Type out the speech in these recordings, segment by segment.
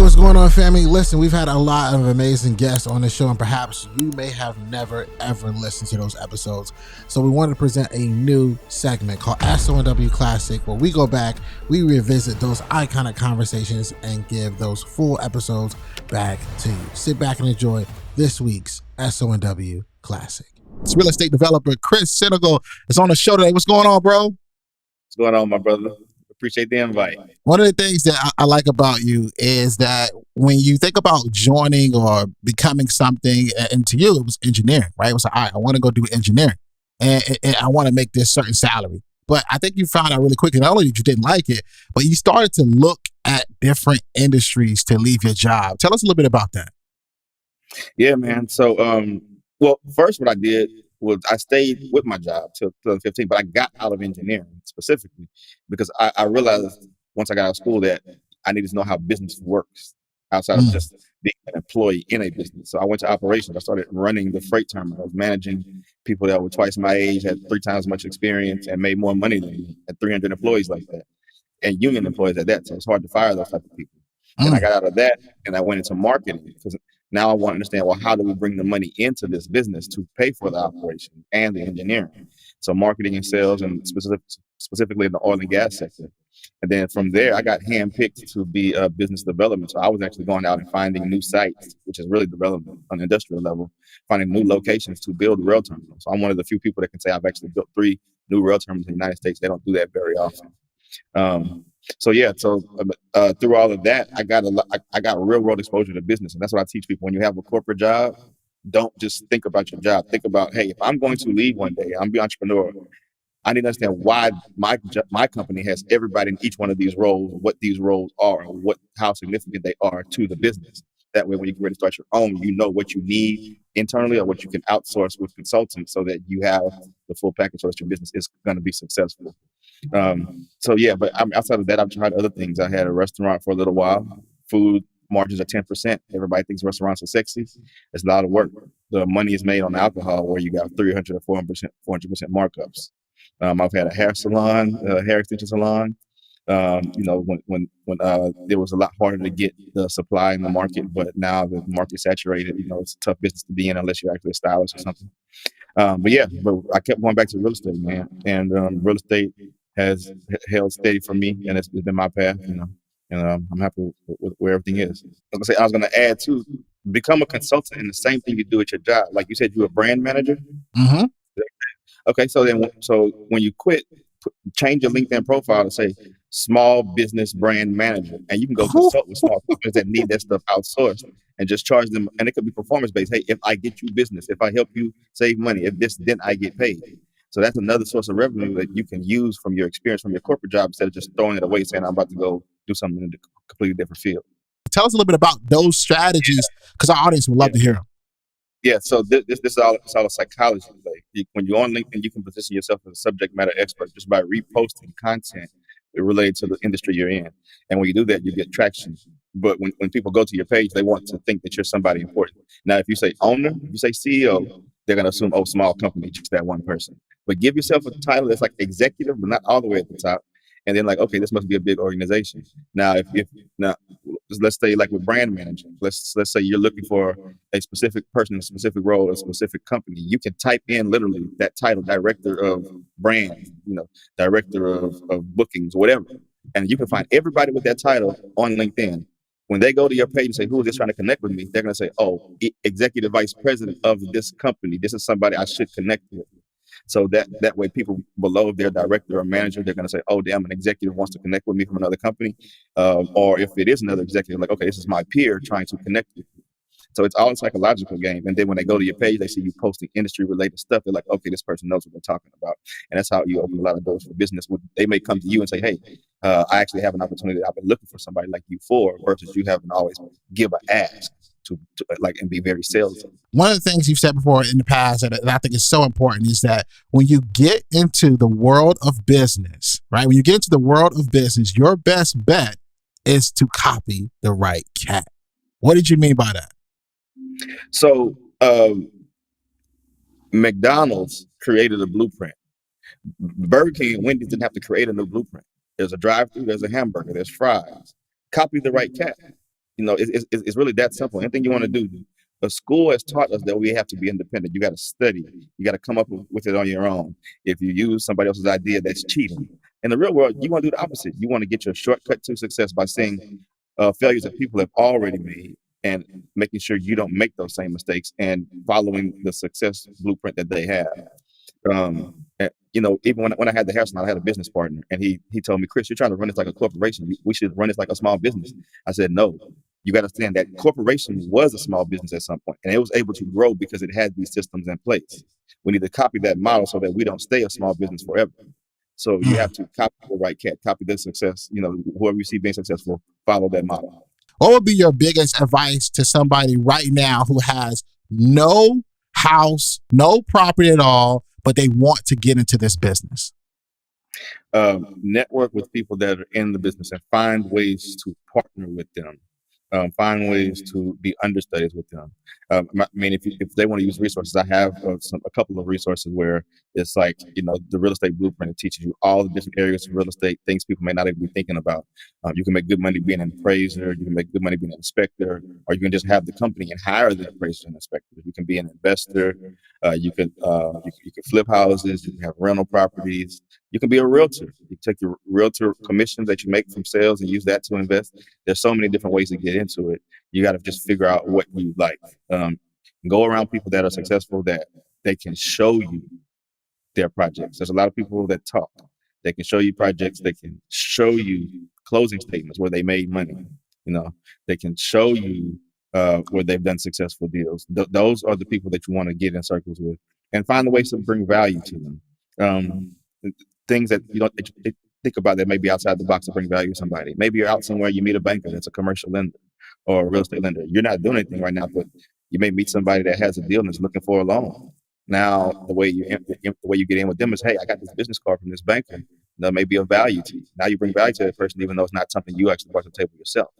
what's going on, family? Listen, we've had a lot of amazing guests on the show, and perhaps you may have never, ever listened to those episodes. So we wanted to present a new segment called SONW Classic, where we go back, we revisit those iconic conversations, and give those full episodes back to you. Sit back and enjoy this week's SONW Classic. It's real estate developer Chris Senegal is on the show today. What's going on, bro? What's going on, my brother? Appreciate the invite. One of the things that I like about you is that when you think about joining or becoming something, and to you, it was engineering, right? It was like, all right, I want to go do engineering and I want to make this certain salary. But I think you found out really quickly, not only that you didn't like it, but you started to look at different industries to leave your job. Tell us a little bit about that. Yeah, man. So, well, first what I did was I stayed with my job till 2015, but I got out of engineering specifically because I realized once I got out of school that I needed to know how business works outside of just being an employee in a business. So I went to operations. I started running the freight terminal. I was managing people that were twice my age, had 3 times as much experience, and made more money than me, had 300 employees like that, and union employees at that. So it's hard to fire those type of people. And I got out of that and I went into marketing because now I want to understand, well, how do we bring the money into this business to pay for the operation and the engineering? So marketing and sales, and specifically in the oil and gas sector. And then from there, I got handpicked to be business development. So I was actually going out and finding new sites, which is really development on an industrial level, finding new locations to build rail terminals. So I'm one of the few people that can say I've actually built 3 new rail terminals in the United States. They don't do that very often. Through all of that, I got real world exposure to business, and that's what I teach people. When you have a corporate job, don't just think about your job. Think about, hey, if I'm going to leave one day, I'm be an entrepreneur. I need to understand why my company has everybody in each one of these roles, what these roles are, how significant they are to the business. That way, when you get ready to start your own, you know what you need internally or what you can outsource with consultants, so that you have the full package so that your business is going to be successful. But outside of that, I've tried other things. I had a restaurant for a little while. Food margins are 10%. Everybody thinks restaurants are sexy. It's a lot of work. The money is made on alcohol, where you got 300 or 400% markups. I've had a hair salon, hair extension salon. When it was a lot harder to get the supply in the market, but now the market's saturated. It's a tough business to be in unless you're actually a stylist or something. But I kept going back to real estate, man, and real estate has held steady for me, and it's been my path, and I'm happy with where everything is. I was going to add too, become a consultant in the same thing you do at your job. Like you said, you're a brand manager. Mm-hmm. Okay, so when you quit, change your LinkedIn profile to say small business brand manager, and you can go consult with small companies that need that stuff outsourced and just charge them. And it could be performance based. Hey, if I get you business, if I help you save money, if this, then I get paid. So that's another source of revenue that you can use from your experience from your corporate job, instead of just throwing it away saying I'm about to go do something in a completely different field. Tell us a little bit about those strategies, because our audience would love to hear them. Yeah, so this is all a psychology play. When you're on LinkedIn, you can position yourself as a subject matter expert just by reposting content related to the industry you're in. And when you do that, you get traction. But when people go to your page, they want to think that you're somebody important. Now, if you say owner, if you say CEO, they're going to assume, oh, small company, just that one person. But give yourself a title that's like executive, but not all the way at the top. And then okay, this must be a big organization. Now, now let's say like with brand management, let's say you're looking for a specific person, a specific role, a specific company. You can type in literally that title, director of brand, director of bookings, whatever. And you can find everybody with that title on LinkedIn. When they go to your page and say, who is this trying to connect with me? They're going to say, oh, executive vice president of this company. This is somebody I should connect with. So that way, people below their director or manager, they're going to say, oh, damn, an executive wants to connect with me from another company. Or if it is another executive, like, okay, this is my peer trying to connect with you. So it's all a psychological game. And then when they go to your page, they see you posting industry related stuff. They're like, okay, this person knows what they're talking about. And that's how you open a lot of doors for business. They may come to you and say, hey, I actually have an opportunity that I've been looking for somebody like you for, versus you haven't always give an ask. To and be very salesy. One of the things you've said before in the past that I think is so important is that when you get into the world of business, right? When you get into the world of business, your best bet is to copy the right cat. What did you mean by that? So McDonald's created a blueprint. Burger King and Wendy's didn't have to create a new blueprint. There's a drive-through, there's a hamburger, there's fries. Copy the right cat. it's really that simple. Anything you want to do. The school has taught us that we have to be independent. You got to study. You got to come up with it on your own. If you use somebody else's idea, that's cheating. In the real world, you want to do the opposite. You want to get your shortcut to success by seeing failures that people have already made and making sure you don't make those same mistakes and following the success blueprint that they have. Even when I had the hair salon, I had a business partner, and he told me, Chris, you're trying to run this like a corporation. We should run this like a small business. I said, no. You got to understand that corporation was a small business at some point, and it was able to grow because it had these systems in place. We need to copy that model so that we don't stay a small business forever. So you have to copy the right cat, copy the success. Whoever you see being successful, follow that model. What would be your biggest advice to somebody right now who has no house, no property at all, but they want to get into this business? Network with people that are in the business and find ways to partner with them. Find ways to be understudies with them. I mean, if they want to use resources, I have a couple of resources where it's like, the real estate blueprint. It teaches you all the different areas of real estate, things people may not even be thinking about. You can make good money being an appraiser. You can make good money being an inspector, or you can just have the company and hire the appraiser and inspector. You can be an investor. You can flip houses. You can have rental properties. You can be a realtor. You take your realtor commissions that you make from sales and use that to invest. There's so many different ways to get into it. You got to just figure out what you like. Go around people that are successful, that they can show you their projects. There's a lot of people that talk. They can show you projects. They can show you closing statements where they made money. They can show you where they've done successful deals. Those are the people that you want to get in circles with, and find the ways to bring value to them. Things that you don't think about that may be outside the box to bring value to somebody. Maybe you're out somewhere, you meet a banker that's a commercial lender or a real estate lender. You're not doing anything right now, but you may meet somebody that has a deal and is looking for a loan. Now, the way you get in with them is, hey, I got this business card from this banker. That may be of value to you. Now you bring value to that person, even though it's not something you actually brought to the table yourself.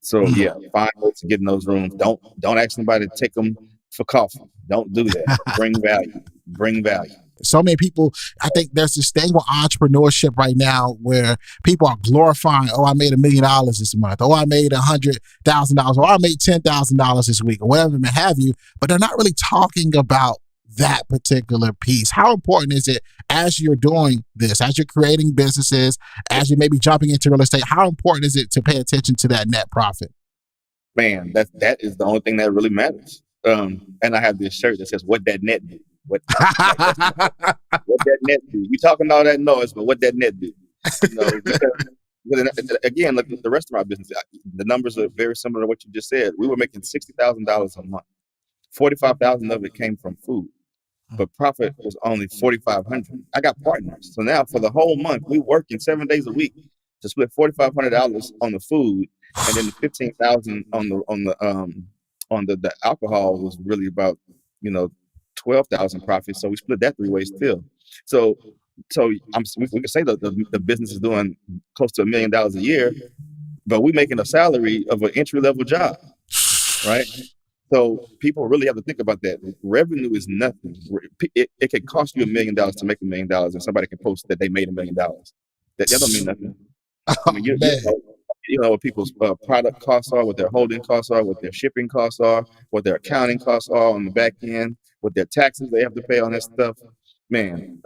So yeah, find ways to get in those rooms. Don't ask somebody to take them for coffee. Don't do that. Bring value. Bring value. So many people, I think there's this thing with entrepreneurship right now where people are glorifying, I made $1 million this month, I made $100,000, or I made $10,000 this week, or whatever it may have you, but they're not really talking about that particular piece. How important is it as you're doing this, as you're creating businesses, as you may be jumping into real estate, how important is it to pay attention to that net profit? Man, that is the only thing that really matters. And I have this shirt that says, what that net do? What that net do? We talking all that noise, but what that net do? Because again, look, the restaurant business, the numbers are very similar to what you just said. We were making $60,000 a month. 45,000 of it came from food, but profit was only 4,500. I got partners, so now for the whole month, we working 7 days a week to split $4,500 on the food, and then 15,000 on the alcohol was really about 12,000 profits. So we split that 3 ways still. So we can say that the business is doing close to $1 million a year, but we're making a salary of an entry-level job, right? So people really have to think about that. Revenue is nothing. It can cost you $1 million to make $1 million, and somebody can post that they made $1 million. That don't mean nothing. I mean, what people's product costs are, what their holding costs are, what their shipping costs are, what their accounting costs are on the back end, what their taxes they have to pay on that stuff. Man,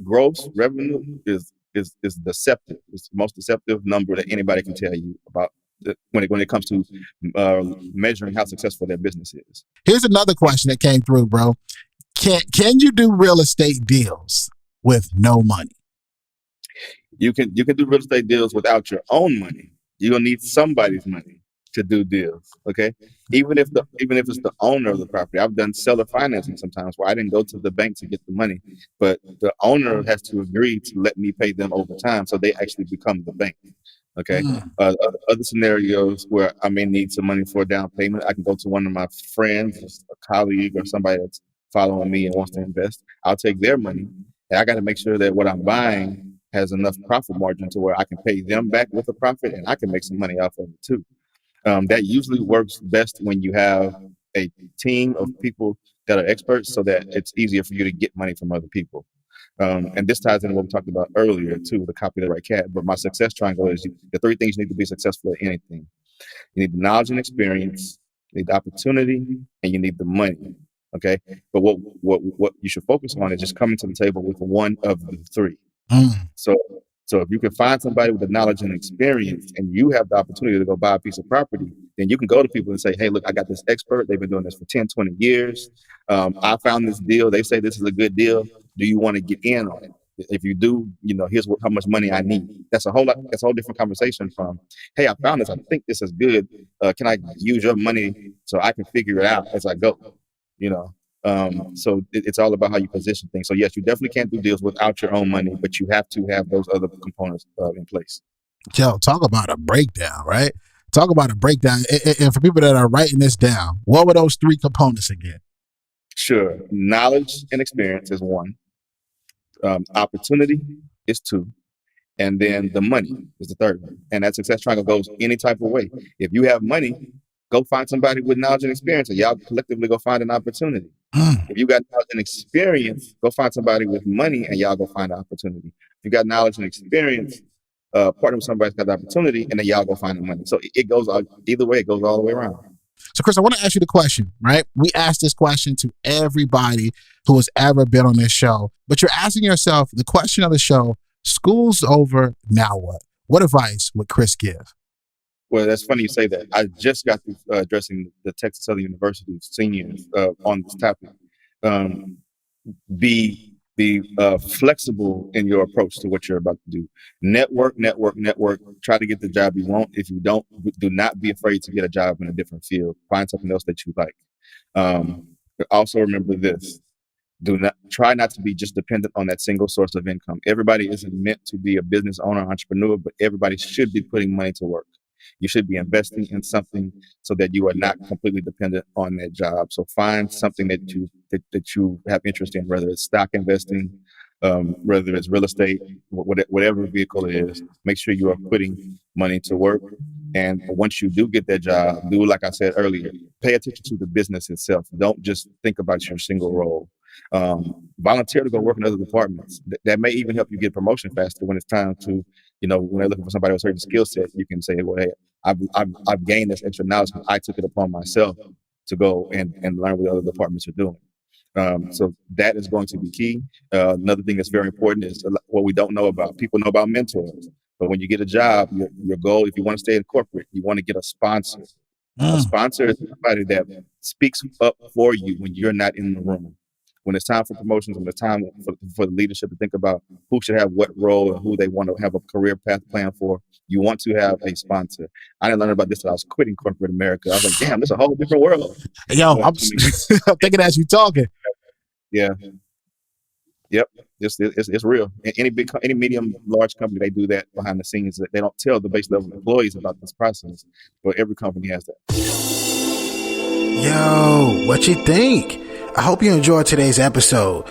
gross revenue is deceptive. It's the most deceptive number that anybody can tell you about when it comes to measuring how successful their business is. Here's another question that came through, bro. Can you do real estate deals with no money? You can do real estate deals without your own money. You're gonna need somebody's money to do deals. Okay. Even if it's the owner of the property. I've done seller financing sometimes where I didn't go to the bank to get the money, but the owner has to agree to let me pay them over time, so they actually become the bank. Okay. Other scenarios where I may need some money for a down payment, I can go to one of my friends, a colleague, or somebody that's following me and wants to invest. I'll take their money, and I got to make sure that what I'm buying has enough profit margin to where I can pay them back with a profit, and I can make some money off of it too. That usually works best when you have a team of people that are experts, so that it's easier for you to get money from other people. And this ties into what we talked about earlier too, the copy the right cat. But my success triangle is the 3 things you need to be successful at anything. You need the knowledge and experience, you need the opportunity, and you need the money. Okay. But what you should focus on is just coming to the table with one of the three. Mm. So if you can find somebody with the knowledge and experience and you have the opportunity to go buy a piece of property, then you can go to people and say, hey, look, I got this expert. They've been doing this for 10, 20 years. I found this deal. They say this is a good deal. Do you want to get in on it? If you do, here's how much money I need. That's a whole different conversation from, hey, I found this. I think this is good. Can I use your money so I can figure it out as I go? So it's all about how you position things. So yes, you definitely can't do deals without your own money, but you have to have those other components in place. Joe, talk about a breakdown, right? Talk about a breakdown. And for people that are writing this down, what were those three components again? Sure. Knowledge and experience is one. Opportunity is two. And then the money is the third one. And that success triangle goes any type of way. If you have money, go find somebody with knowledge and experience, and y'all collectively go find an opportunity. If you got knowledge and experience, go find somebody with money, and y'all go find an opportunity. If you got knowledge and experience, partner with somebody who's got the opportunity, and then y'all go find the money. So it goes either way. It goes all the way around. So, Chris, I want to ask you the question, right? We ask this question to everybody who has ever been on this show, but you're asking yourself the question of the show: school's over, now what? What advice would Chris give? Well, that's funny you say that. I just got through addressing the Texas Southern University seniors on this topic. Be flexible in your approach to what you're about to do. Network. Try to get the job you want. If you don't, do not be afraid to get a job in a different field. Find something else that you like. Also remember this. Try not to be just dependent on that single source of income. Everybody isn't meant to be a business owner, entrepreneur, but everybody should be putting money to work. You should be investing in something so that you are not completely dependent on that job. So find something that you have interest in, whether it's stock investing, whether it's real estate, whatever vehicle it is. Make sure you are putting money to work. And once you do get that job, do like I said earlier, pay attention to the business itself. Don't just think about your single role. Volunteer to go work in other departments. That may even help you get promotion faster when it's time to, when they're looking for somebody with a certain skill set. You can say, well, hey, I've gained this extra knowledge because I took it upon myself to go and learn what other departments are doing. So that is going to be key. Another thing that's very important is what we don't know about. People know about mentors, but when you get a job, your goal, if you want to stay in corporate, you want to get a sponsor. A sponsor is somebody that speaks up for you when you're not in the room. When it's time for promotions, when it's time for the leadership to think about who should have what role and who they want to have a career path plan for, you want to have a sponsor. I didn't learn about this until I was quitting corporate America. I was like, damn, this is a whole different world. Yo, I'm thinking as you talking. Yeah. Yep. It's real. Any medium, large company, they do that behind the scenes. They don't tell the base level employees about this process, but every company has that. Yo, what you think? I hope you enjoyed today's episode.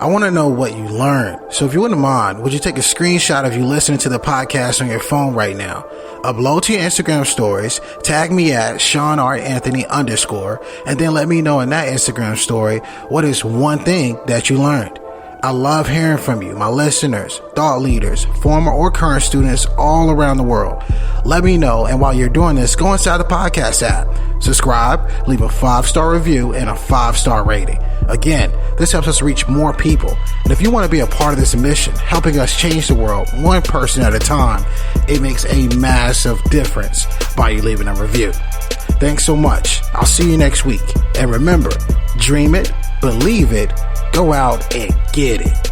I want to know what you learned. So if you wouldn't mind, would you take a screenshot of you listening to the podcast on your phone right now? Upload to your Instagram stories, tag me at Shawn R. Anthony _, and then let me know in that Instagram story what is one thing that you learned. I love hearing from you, my listeners, thought leaders, former or current students all around the world. Let me know, and while you're doing this, go inside the podcast app, subscribe, leave a 5-star review and a 5-star rating. Again, this helps us reach more people. And if you want to be a part of this mission, helping us change the world one person at a time, it makes a massive difference by you leaving a review. Thanks so much. I'll see you next week. And remember, dream it, believe it, go out and get it.